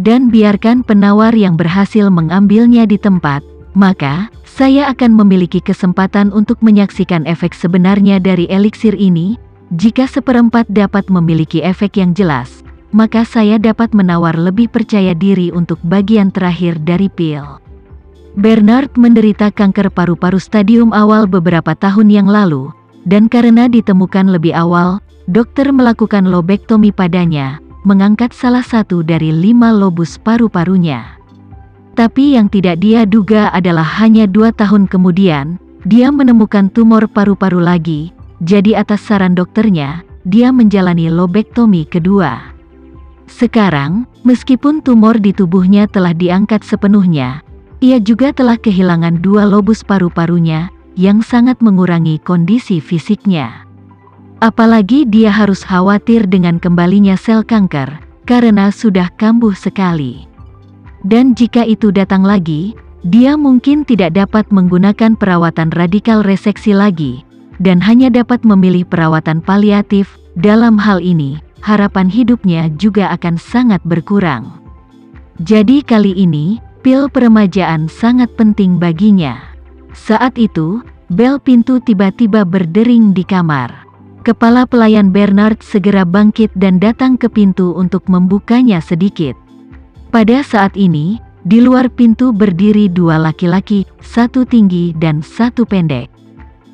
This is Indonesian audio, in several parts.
dan biarkan penawar yang berhasil mengambilnya di tempat, maka saya akan memiliki kesempatan untuk menyaksikan efek sebenarnya dari eliksir ini. Jika seperempat dapat memiliki efek yang jelas, maka saya dapat menawar lebih percaya diri untuk bagian terakhir dari pil. Bernard menderita kanker paru-paru stadium awal beberapa tahun yang lalu, dan karena ditemukan lebih awal, dokter melakukan lobektomi padanya, mengangkat salah satu dari 5 lobus paru-parunya. Tapi yang tidak dia duga adalah hanya 2 tahun kemudian, dia menemukan tumor paru-paru lagi. Jadi atas saran dokternya, dia menjalani lobektomi kedua. Sekarang, meskipun tumor di tubuhnya telah diangkat sepenuhnya, ia juga telah kehilangan 2 lobus paru-parunya, yang sangat mengurangi kondisi fisiknya. Apalagi dia harus khawatir dengan kembalinya sel kanker, karena sudah kambuh sekali. Dan jika itu datang lagi, dia mungkin tidak dapat menggunakan perawatan radikal reseksi lagi, dan hanya dapat memilih perawatan paliatif. Dalam hal ini, harapan hidupnya juga akan sangat berkurang. Jadi kali ini, pil peremajaan sangat penting baginya. Saat itu, bel pintu tiba-tiba berdering di kamar. Kepala pelayan Bernard segera bangkit dan datang ke pintu untuk membukanya sedikit. Pada saat ini, di luar pintu berdiri 2 laki-laki, satu tinggi dan satu pendek.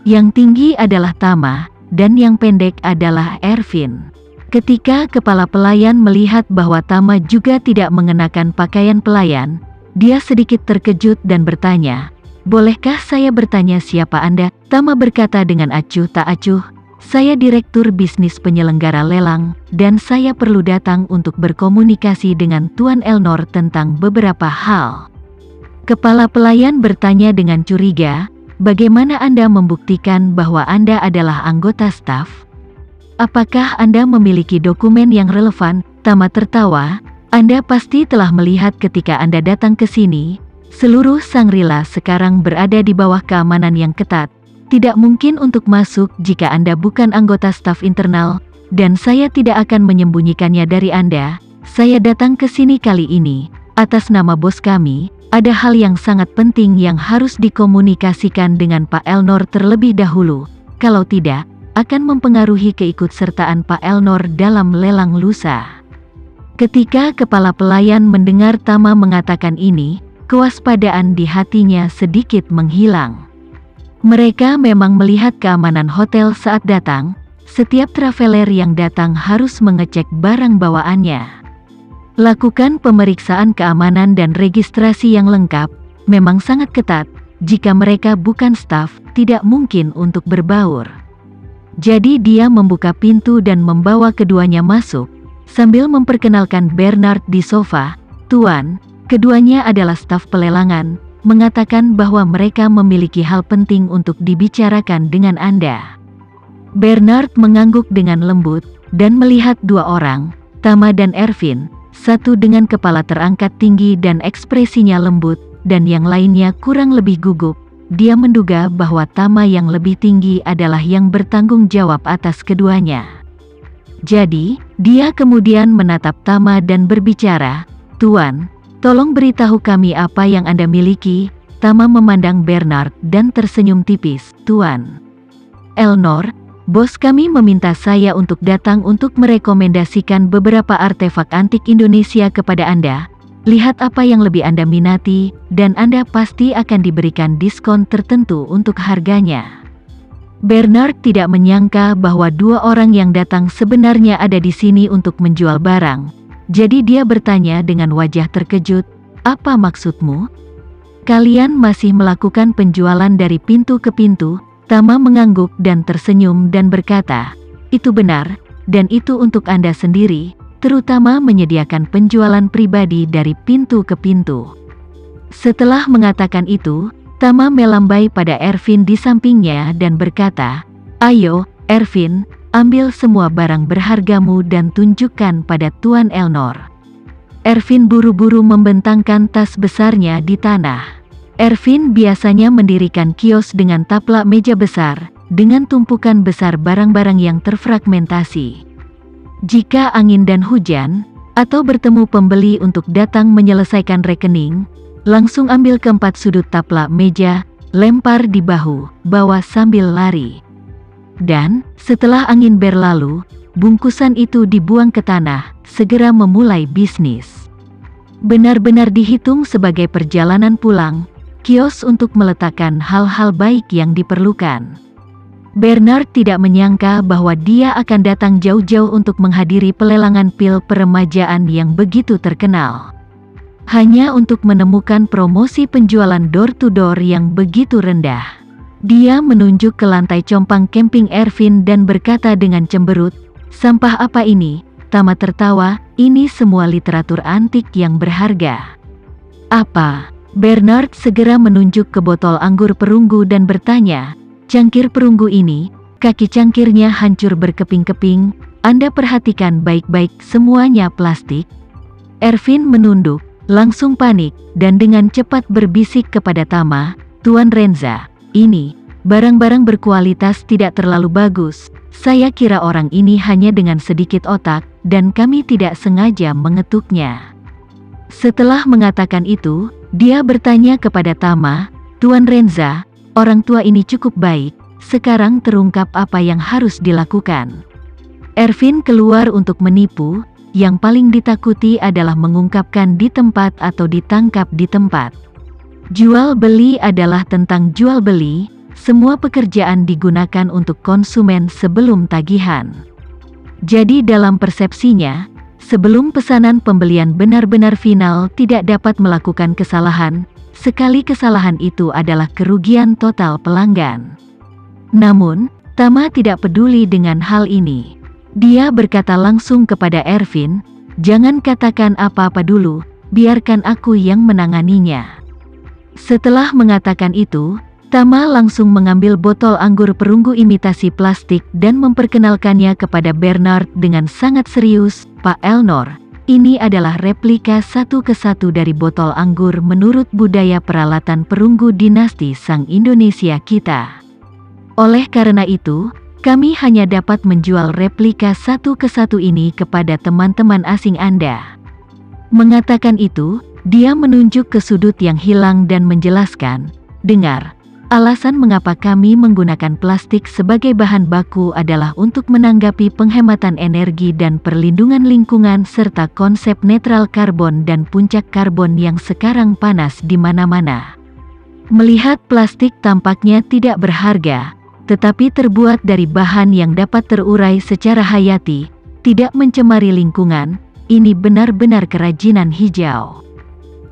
Yang tinggi adalah Tama, dan yang pendek adalah Ervin. Ketika kepala pelayan melihat bahwa Tama juga tidak mengenakan pakaian pelayan, dia sedikit terkejut dan bertanya, "Bolehkah saya bertanya siapa Anda?" Tama berkata dengan acuh tak acuh, "Saya direktur bisnis penyelenggara lelang, dan saya perlu datang untuk berkomunikasi dengan Tuan Elnor tentang beberapa hal." Kepala pelayan bertanya dengan curiga, "Bagaimana Anda membuktikan bahwa Anda adalah anggota staf? Apakah Anda memiliki dokumen yang relevan?" Tama tertawa, "Anda pasti telah melihat ketika Anda datang ke sini, seluruh Shangri-La sekarang berada di bawah keamanan yang ketat. Tidak mungkin untuk masuk jika Anda bukan anggota staf internal, dan saya tidak akan menyembunyikannya dari Anda. Saya datang ke sini kali ini, atas nama bos kami. Ada hal yang sangat penting yang harus dikomunikasikan dengan Pak Elnor terlebih dahulu. Kalau tidak, akan mempengaruhi keikutsertaan Pak Elnor dalam lelang lusa." Ketika kepala pelayan mendengar Tama mengatakan ini, kewaspadaan di hatinya sedikit menghilang. Mereka memang melihat keamanan hotel saat datang. Setiap traveler yang datang harus mengecek barang bawaannya. Lakukan pemeriksaan keamanan dan registrasi yang lengkap, memang sangat ketat. Jika mereka bukan staf, tidak mungkin untuk berbaur. Jadi dia membuka pintu dan membawa keduanya masuk, sambil memperkenalkan Bernard di sofa. "Tuan, keduanya adalah staf pelelangan, mengatakan bahwa mereka memiliki hal penting untuk dibicarakan dengan Anda." Bernard mengangguk dengan lembut, dan melihat 2 orang, Tama dan Ervin, satu dengan kepala terangkat tinggi dan ekspresinya lembut, dan yang lainnya kurang lebih gugup. Dia menduga bahwa Tama yang lebih tinggi adalah yang bertanggung jawab atas keduanya. Jadi, dia kemudian menatap Tama dan berbicara, "Tuan, tolong beritahu kami apa yang Anda miliki." Tama memandang Bernard dan tersenyum tipis. "Tuan Elnor, bos kami meminta saya untuk datang untuk merekomendasikan beberapa artefak antik Indonesia kepada Anda. Lihat apa yang lebih Anda minati, dan Anda pasti akan diberikan diskon tertentu untuk harganya." Bernard tidak menyangka bahwa 2 orang yang datang sebenarnya ada di sini untuk menjual barang. Jadi dia bertanya dengan wajah terkejut, "Apa maksudmu? Kalian masih melakukan penjualan dari pintu ke pintu?" Tama mengangguk dan tersenyum dan berkata, "Itu benar, dan itu untuk Anda sendiri, terutama menyediakan penjualan pribadi dari pintu ke pintu." Setelah mengatakan itu, Tama melambai pada Ervin di sampingnya dan berkata, "Ayo, Ervin, ambil semua barang berhargamu dan tunjukkan pada Tuan Elnor." Ervin buru-buru membentangkan tas besarnya di tanah. Ervin biasanya mendirikan kios dengan taplak meja besar, dengan tumpukan besar barang-barang yang terfragmentasi. Jika angin dan hujan, atau bertemu pembeli untuk datang menyelesaikan rekening, langsung ambil keempat sudut taplak meja, lempar di bahu, bawa sambil lari. Dan, setelah angin berlalu, bungkusan itu dibuang ke tanah, segera memulai bisnis. Benar-benar dihitung sebagai perjalanan pulang, kios untuk meletakkan hal-hal baik yang diperlukan. Bernard tidak menyangka bahwa dia akan datang jauh-jauh untuk menghadiri pelelangan pil peremajaan yang begitu terkenal. Hanya untuk menemukan promosi penjualan door-to-door yang begitu rendah. Dia menunjuk ke lantai compang camping Ervin dan berkata dengan cemberut, "Sampah apa ini?" Tama tertawa, "Ini semua literatur antik yang berharga." "Apa?" Bernard segera menunjuk ke botol anggur perunggu dan bertanya, "Cangkir perunggu ini, kaki cangkirnya hancur berkeping-keping, Anda perhatikan baik-baik, semuanya plastik." Ervin menunduk, langsung panik, dan dengan cepat berbisik kepada Tama, "Tuan Renza, ini barang-barang berkualitas tidak terlalu bagus. Saya kira orang ini hanya dengan sedikit otak, dan kami tidak sengaja mengetuknya." Setelah mengatakan itu, dia bertanya kepada Tama, "Tuan Renza, orang tua ini cukup baik, sekarang terungkap apa yang harus dilakukan." Ervin keluar untuk menipu, yang paling ditakuti adalah mengungkapkan di tempat atau ditangkap di tempat. Jual beli adalah tentang jual beli. Semua pekerjaan digunakan untuk konsumen sebelum tagihan. Jadi dalam persepsinya, sebelum pesanan pembelian benar-benar final tidak dapat melakukan kesalahan, sekali kesalahan itu adalah kerugian total pelanggan. Namun, Tama tidak peduli dengan hal ini. Dia berkata langsung kepada Ervin, "Jangan katakan apa-apa dulu, biarkan aku yang menanganinya." Setelah mengatakan itu, Tama langsung mengambil botol anggur perunggu imitasi plastik dan memperkenalkannya kepada Bernard dengan sangat serius, "Pak Elnor, ini adalah replika satu kesatu dari botol anggur menurut budaya peralatan perunggu dinasti Sang Indonesia kita. Oleh karena itu, kami hanya dapat menjual replika satu kesatu ini kepada teman-teman asing Anda." Mengatakan itu, dia menunjuk ke sudut yang hilang dan menjelaskan, "Dengar, alasan mengapa kami menggunakan plastik sebagai bahan baku adalah untuk menanggapi penghematan energi dan perlindungan lingkungan serta konsep netral karbon dan puncak karbon yang sekarang panas di mana-mana. Melihat plastik tampaknya tidak berharga, tetapi terbuat dari bahan yang dapat terurai secara hayati, tidak mencemari lingkungan, ini benar-benar kerajinan hijau."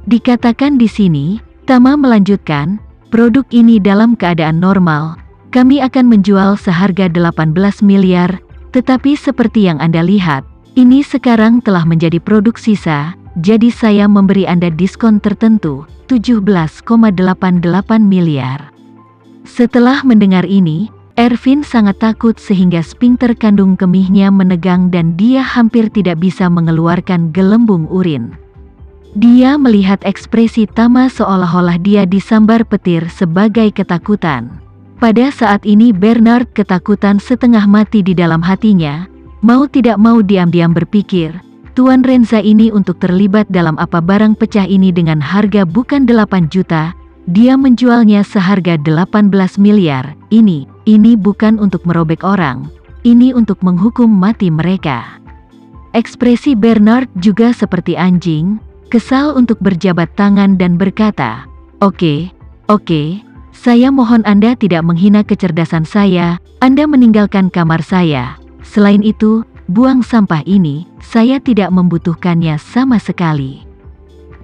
Dikatakan di sini, Tama melanjutkan, "Produk ini dalam keadaan normal, kami akan menjual seharga 18 miliar, tetapi seperti yang Anda lihat, ini sekarang telah menjadi produk sisa, jadi saya memberi Anda diskon tertentu, 17,88 miliar. Setelah mendengar ini, Ervin sangat takut sehingga sphinkter kandung kemihnya menegang dan dia hampir tidak bisa mengeluarkan gelembung urin. Dia melihat ekspresi Tama seolah-olah dia disambar petir sebagai ketakutan. Pada saat ini Bernard ketakutan setengah mati di dalam hatinya, mau tidak mau diam-diam berpikir, "Tuan Renza ini untuk terlibat dalam apa barang pecah ini dengan harga bukan 8 juta, dia menjualnya seharga 18 miliar, ini bukan untuk merobek orang, ini untuk menghukum mati mereka." Ekspresi Bernard juga seperti anjing, kesal untuk berjabat tangan dan berkata, Oke, saya mohon Anda tidak menghina kecerdasan saya, Anda meninggalkan kamar saya. Selain itu, buang sampah ini, saya tidak membutuhkannya sama sekali."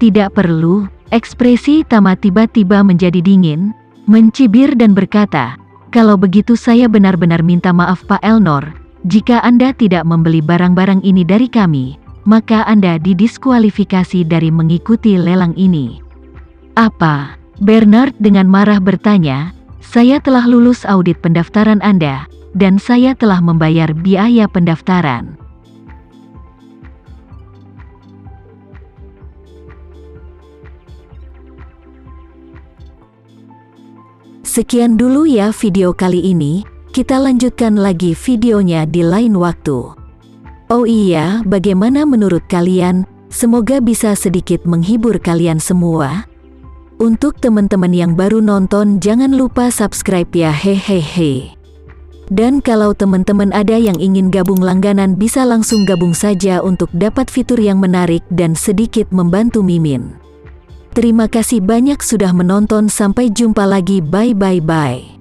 "Tidak perlu." Ekspresi Tama tiba-tiba menjadi dingin, mencibir dan berkata, "Kalau begitu saya benar-benar minta maaf Pak Elnor, jika Anda tidak membeli barang-barang ini dari kami, maka Anda didiskualifikasi dari mengikuti lelang ini." "Apa?" Bernard dengan marah bertanya, "Saya telah lulus audit pendaftaran Anda, dan saya telah membayar biaya pendaftaran." Sekian dulu ya video kali ini, kita lanjutkan lagi videonya di lain waktu. Oh iya, bagaimana menurut kalian? Semoga bisa sedikit menghibur kalian semua. Untuk teman-teman yang baru nonton, jangan lupa subscribe ya, hehehe. Dan kalau teman-teman ada yang ingin gabung langganan, bisa langsung gabung saja untuk dapat fitur yang menarik dan sedikit membantu Mimin. Terima kasih banyak sudah menonton, sampai jumpa lagi, bye bye bye.